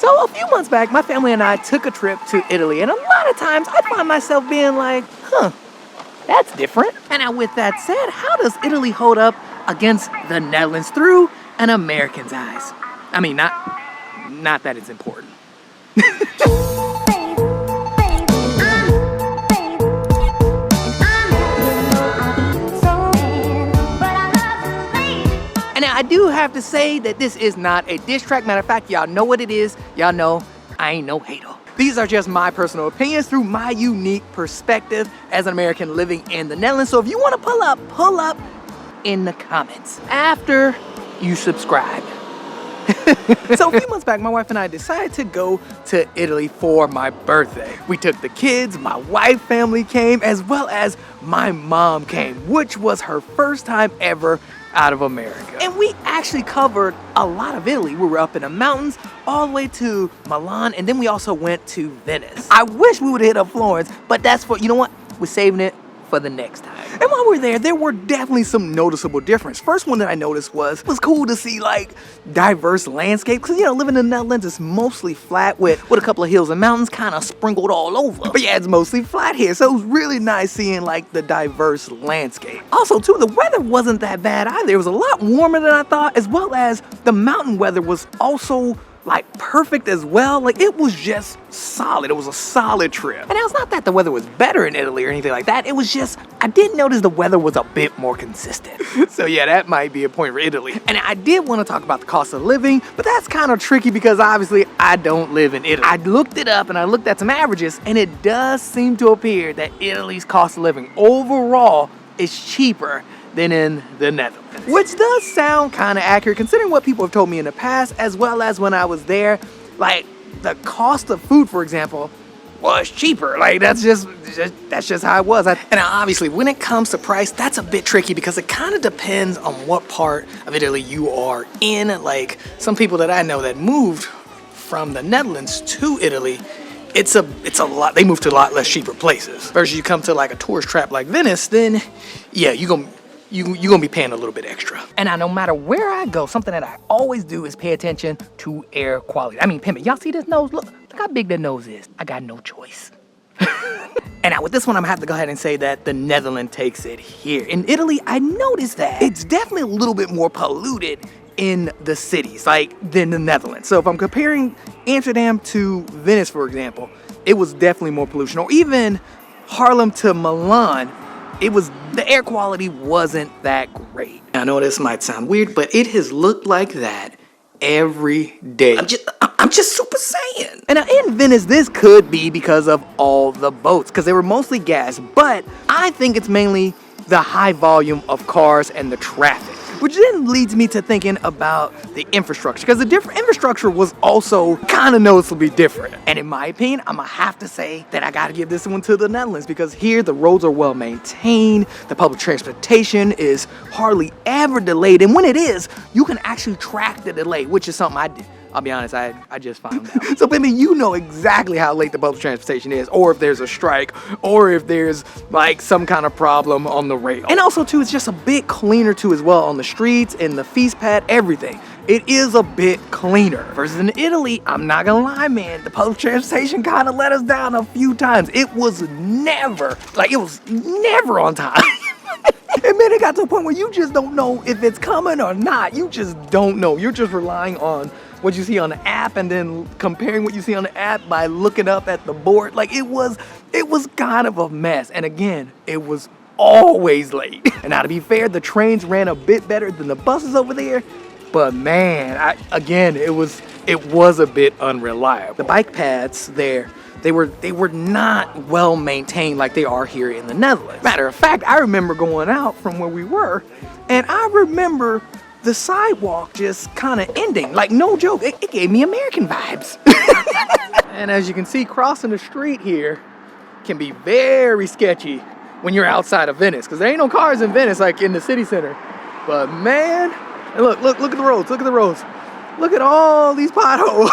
So a few months back, my family and I took a trip to Italy, and a lot of times I find myself being like, that's different. And now with that said, how does Italy hold up against the Netherlands through an American's eyes? I mean, not that it's important. And now I do have to say that this is not a diss track. Matter of fact, y'all know what it is. Y'all know I ain't no hater. These are just my personal opinions through my unique perspective as an American living in the Netherlands. So if you want to pull up in the comments after you subscribe. So a few months back, my wife and I decided to go to Italy for my birthday. We took the kids, my wife family came, as well as my mom came, which was her first time ever out of America. And we actually covered a lot of Italy. We were up in the mountains all the way to Milan, and then we also went to Venice. I wish we would have hit up Florence, but that's for, you know what? We're saving it for the next time. And while we're there were definitely some noticeable difference. First one that I noticed was cool to see like diverse landscapes, because living in the Netherlands is mostly flat with a couple of hills and mountains kind of sprinkled all over. But yeah, it's mostly flat here, so it was really nice seeing like the diverse landscape. Also too, the weather wasn't that bad either. It was a lot warmer than I thought, as well as the mountain weather was also like perfect as well. Like it was just solid. It was a solid trip. And it's not that the weather was better in Italy or anything like that. It was just, I did notice the weather was a bit more consistent. So yeah, that might be a point for Italy. And I did want to talk about the cost of living, but that's kind of tricky because obviously I don't live in Italy. I looked it up and I looked at some averages, and it does seem to appear that Italy's cost of living overall is cheaper than in the Netherlands. Which does sound kind of accurate considering what people have told me in the past, as well as when I was there. Like the cost of food, for example, was cheaper. Like that's just how it was. And obviously when it comes to price, that's a bit tricky because it kind of depends on what part of Italy you are in. Like some people that I know that moved from the Netherlands to Italy, it's a lot. They moved to a lot less cheaper places. Versus you come to like a tourist trap like Venice, then yeah, you're gonna be paying a little bit extra. And now no matter where I go, something that I always do is pay attention to air quality. I mean, pimp it, y'all see this nose? Look how big that nose is. I got no choice. And now with this one, I'm gonna have to go ahead and say that the Netherlands takes it here. In Italy, I noticed that it's definitely a little bit more polluted in the cities, like than the Netherlands. So if I'm comparing Amsterdam to Venice, for example, it was definitely more pollution. Or even Harlem to Milan, the air quality wasn't that great. I know this might sound weird, but it has looked like that every day. I'm just super saying. And now in Venice, this could be because of all the boats, because they were mostly gas, but I think it's mainly the high volume of cars and the traffic. Which then leads me to thinking about the infrastructure, because the infrastructure was also kind of noticeably different. And in my opinion, I'm gonna have to say that I gotta give this one to the Netherlands, because here the roads are well maintained, the public transportation is hardly ever delayed, and when it is, you can actually track the delay, which is something I did. I'll be honest, I just found out. So baby, you know exactly how late the public transportation is, or if there's a strike, or if there's like some kind of problem on the rail. And also too, it's just a bit cleaner too as well on the streets, in the feast pad, everything. It is a bit cleaner. Versus in Italy, I'm not gonna lie, man, the public transportation kind of let us down a few times. It was never on time. And then it got to a point where you just don't know if it's coming or not. You just don't know. You're just relying on what you see on the app and then comparing what you see on the app by looking up at the board. Like it was kind of a mess. And again, it was always late. And now to be fair, the trains ran a bit better than the buses over there. But man, it was a bit unreliable. The bike paths there, they were not well maintained like they are here in the Netherlands. Matter of fact, I remember going out from where we were, and I remember the sidewalk just kind of ending. Like no joke, it gave me American vibes. And as you can see, crossing the street here can be very sketchy when you're outside of Venice, because there ain't no cars in Venice like in the city center. But man, and look at the roads, look at the roads. Look at all these potholes.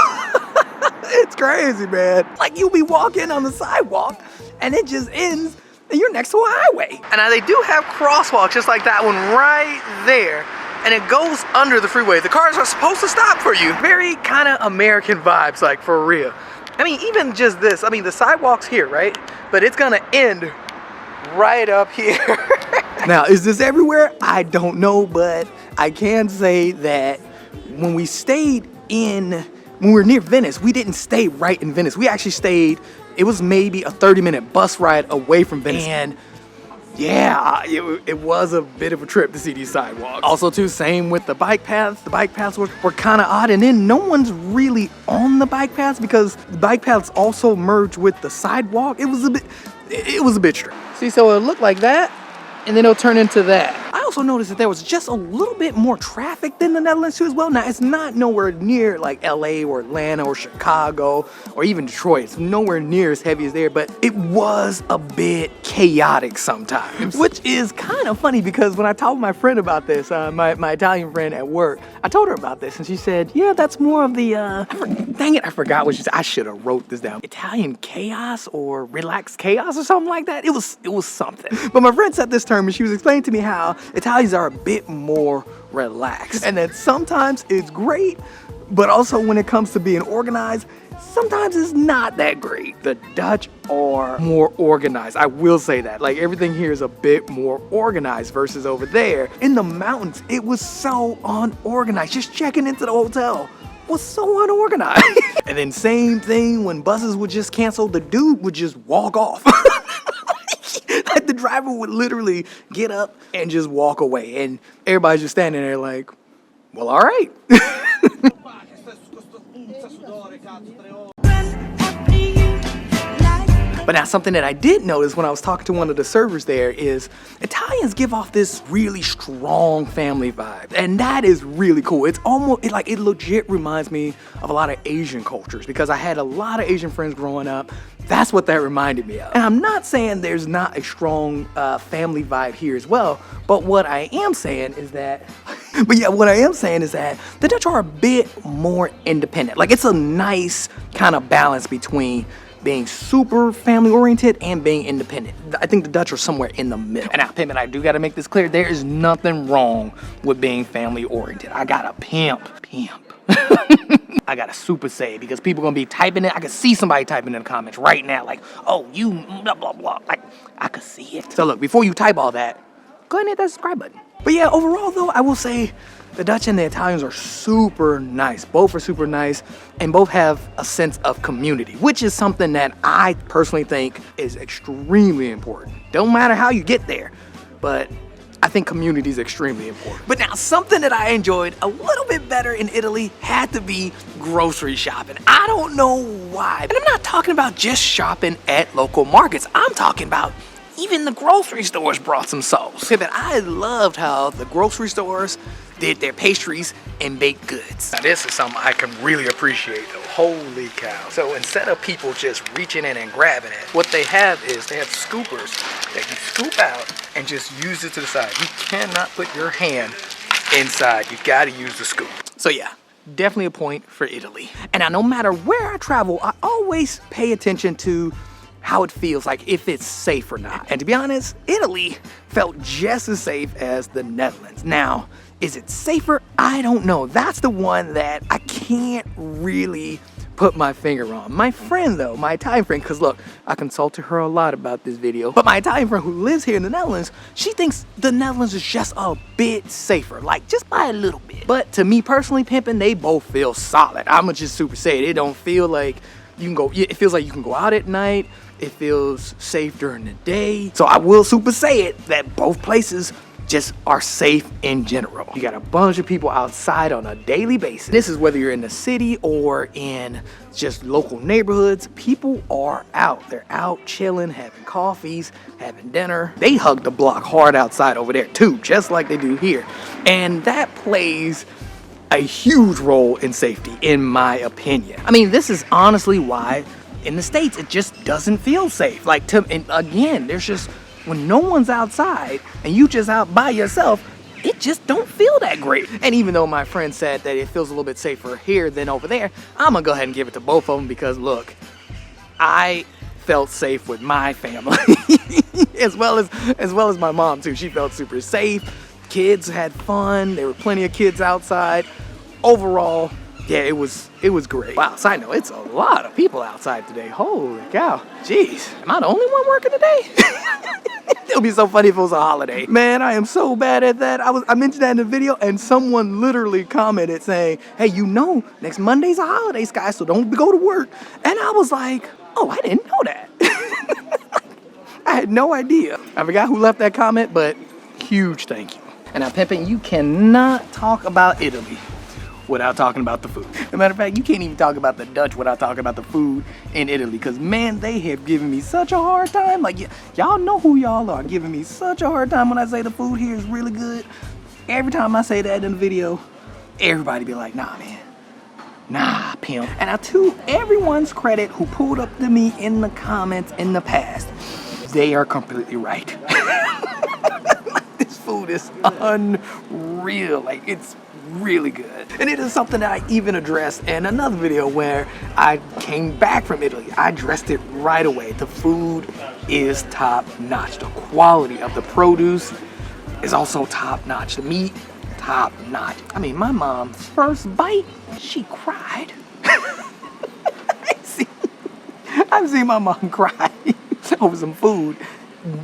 It's crazy, man. Like you'll be walking on the sidewalk and it just ends and you're next to a highway. And now they do have crosswalks just like that one right there. and it goes under the freeway. The cars are supposed to stop for you. Very kind of American vibes, like for real. I mean, even just this, I mean, the sidewalk's here, right? But it's gonna end right up here. Now, is this everywhere? I don't know, but I can say that when we were near Venice, we didn't stay right in Venice. We actually stayed, it was maybe a 30-minute bus ride away from Venice. And yeah, it was a bit of a trip to see these sidewalks. Also too, same with the bike paths. The bike paths were kind of odd, and then no one's really on the bike paths because the bike paths also merge with the sidewalk. It was a bit strange. See, so it looked like that, and then it'll turn into that. I also noticed that there was just a little bit more traffic than the Netherlands too as well. Now, it's not nowhere near like LA or Atlanta or Chicago or even Detroit. It's nowhere near as heavy as there, but it was a bit chaotic sometimes. Which is kind of funny because when I talked to my friend about this, my Italian friend at work, I told her about this and she said, yeah, that's more of the, dang it, I forgot what she said. I should have wrote this down. Italian chaos or relaxed chaos or something like that. It was something. But my friend said this term and she was explaining to me how Italians are a bit more relaxed and that sometimes it's great, but also when it comes to being organized, sometimes it's not that great. The Dutch are more organized. I will say that. Like, everything here is a bit more organized versus over there. In the mountains, it was so unorganized. Just checking into the hotel was so unorganized. And then same thing when buses would just cancel, the dude would just walk off. Like, the driver would literally get up and just walk away, and everybody's just standing there like, well, all right. But now something that I did notice when I was talking to one of the servers there is Italians give off this really strong family vibe. And that is really cool. It's almost, it legit reminds me of a lot of Asian cultures because I had a lot of Asian friends growing up. That's what that reminded me of. And I'm not saying there's not a strong family vibe here as well, but what I am saying is that, the Dutch are a bit more independent. Like, it's a nice kind of balance between being super family oriented and being independent. I think the Dutch are somewhere in the middle. And now, Pimpin', I do gotta make this clear, there is nothing wrong with being family oriented. I got a pimp. I gotta super say it because people gonna be typing it. I can see somebody typing in the comments right now like, oh, you blah, blah, blah. Like, I could see it. So look, before you type all that, go ahead and hit that subscribe button. But yeah, overall though, I will say the Dutch and the Italians are super nice. Both are super nice and both have a sense of community, which is something that I personally think is extremely important. Don't matter how you get there, but I think community is extremely important. But now, something that I enjoyed a little bit better in Italy had to be grocery shopping. I don't know why. And I'm not talking about just shopping at local markets. I'm talking about even the grocery stores brought some sauce. But I loved how the grocery stores did their pastries and baked goods. Now, this is something I can really appreciate though. Holy cow. So instead of people just reaching in and grabbing it, what they have is they have scoopers that you scoop out and just use it to the side. You cannot put your hand inside. You gotta use the scoop. So yeah, definitely a point for Italy. And now, no matter where I travel, I always pay attention to how it feels, like if it's safe or not. And to be honest, Italy felt just as safe as the Netherlands. Now, is it safer? I don't know. That's the one that I can't really put my finger on. My friend though, my Italian friend, because look, I consulted her a lot about this video, but my Italian friend who lives here in the Netherlands, she thinks the Netherlands is just a bit safer, like just by a little bit. But to me personally, Pimpin', they both feel solid. I'ma just super say it. It don't feel like you can go, it feels like you can go out at night. It feels safe during the day. So I will super say it that both places just are safe in general. You got a bunch of people outside on a daily basis. This is whether you're in the city or in just local neighborhoods. People are out. They're out chilling, having coffees, having dinner. They hug the block hard outside over there too, just like they do here. And that plays a huge role in safety, in my opinion. I mean, this is honestly why in the States it just doesn't feel safe. Like, and again, there's just, when no one's outside and you just out by yourself, it just don't feel that great. And even though my friend said that it feels a little bit safer here than over there, I'm gonna go ahead and give it to both of them because look, I felt safe with my family as well as my mom too. She felt super safe. Kids had fun. There were plenty of kids outside. Overall, yeah, it was great. Wow, side note, it's a lot of people outside today. Holy cow. Jeez, am I the only one working today? It would be so funny if it was a holiday. Man, I am so bad at that. I mentioned that in the video, and someone literally commented saying, hey, you know, next Monday's a holiday, Sky, so don't go to work. And I was like, oh, I didn't know that. I had no idea. I forgot who left that comment, but huge thank you. And now, Pimpin', you cannot talk about Italy without talking about the food. As a matter of fact, you can't even talk about the Dutch without talking about the food in Italy, because man, they have given me such a hard time. Like, y'all know who y'all are, giving me such a hard time when I say the food here is really good. Every time I say that in the video, everybody be like, nah, man. Nah, pimp. And now, to everyone's credit who pulled up to me in the comments in the past, they are completely right. This food is unreal. Like, it's really good. And it is something that I even addressed in another video where I came back from Italy. I addressed it right away. The food is top notch. The quality of the produce is also top notch. The meat, top notch. I mean, my mom's first bite, she cried. I've seen my mom cry over some food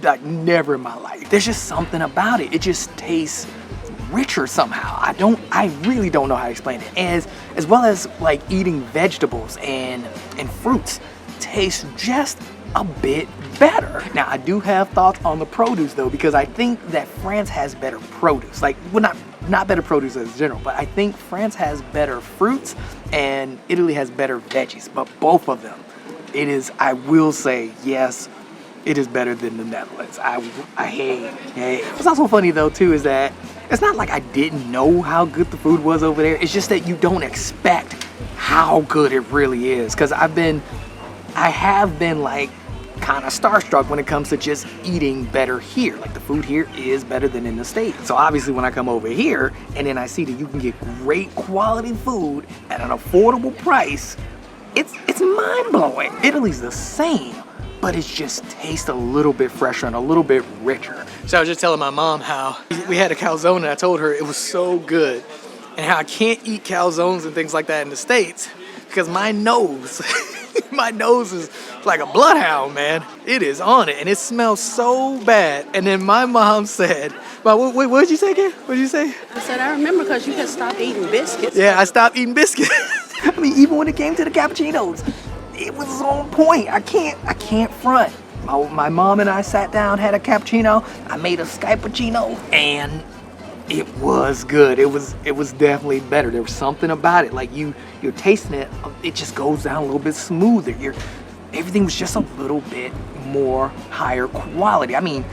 like never in my life. There's just something about it. It just tastes richer somehow. I really don't know how to explain it. As well as like eating vegetables and fruits tastes just a bit better. Now, I do have thoughts on the produce though, because I think that France has better produce. Like, well, not better produce as general, but I think France has better fruits and Italy has better veggies. But both of them, it is, I will say, yes, it is better than the Netherlands. Hey. What's also funny though too is that it's not like I didn't know how good the food was over there. It's just that you don't expect how good it really is. Cause I have been like kind of starstruck when it comes to just eating better here. Like, the food here is better than in the States. So obviously when I come over here and then I see that you can get great quality food at an affordable price, it's mind-blowing. Italy's the same, but it just tastes a little bit fresher and a little bit richer. So I was just telling my mom how we had a calzone and I told her it was so good and how I can't eat calzones and things like that in the States because my nose, my nose is like a bloodhound, man. It is on it and it smells so bad. And then my mom said, what did you say again? What did you say? I said, I remember because you had stopped eating biscuits. Yeah, I stopped eating biscuits. I mean, even when it came to the cappuccinos, it was on point. I can't front. My mom and I sat down, had a cappuccino. I made a Skypuccino, and it was good. It was definitely better. There was something about it. Like you're tasting it, it just goes down a little bit smoother. Everything was just a little bit more higher quality. I mean,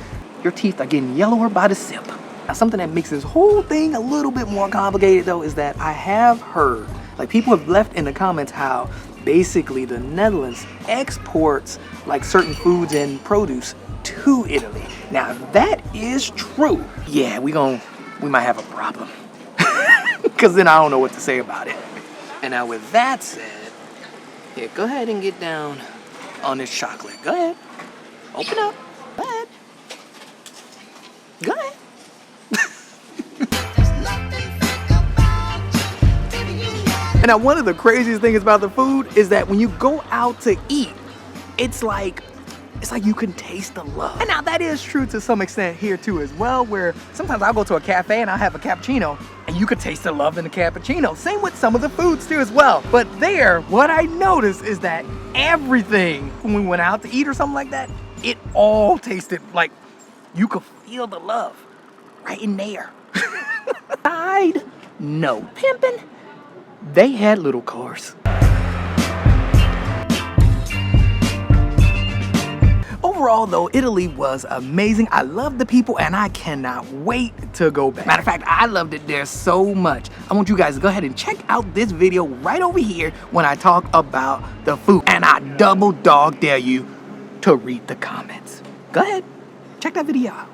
your teeth are getting yellower by the sip. Now, something that makes this whole thing a little bit more complicated though is that I have heard, like, people have left in the comments how basically the Netherlands exports like certain foods and produce to Italy. Now, if that is true, yeah, we might have a problem. Because then I don't know what to say about it. And now with that said, yeah, go ahead and get down on this chocolate. Go ahead. Open up. Go ahead. Go ahead. And now one of the craziest things about the food is that when you go out to eat, it's like you can taste the love. And now that is true to some extent here too as well, where sometimes I'll go to a cafe and I'll have a cappuccino and you could taste the love in the cappuccino. Same with some of the foods too as well. But there, what I noticed is that everything, when we went out to eat or something like that, it all tasted like you could feel the love right in there. Side note, pimpin', they had little cars. Overall though, Italy was amazing. I love the people and I cannot wait to go back. Matter of fact, I loved it there so much. I want you guys to go ahead and check out this video right over here when I talk about the food. And I double dog dare you to read the comments. Go ahead, check that video out.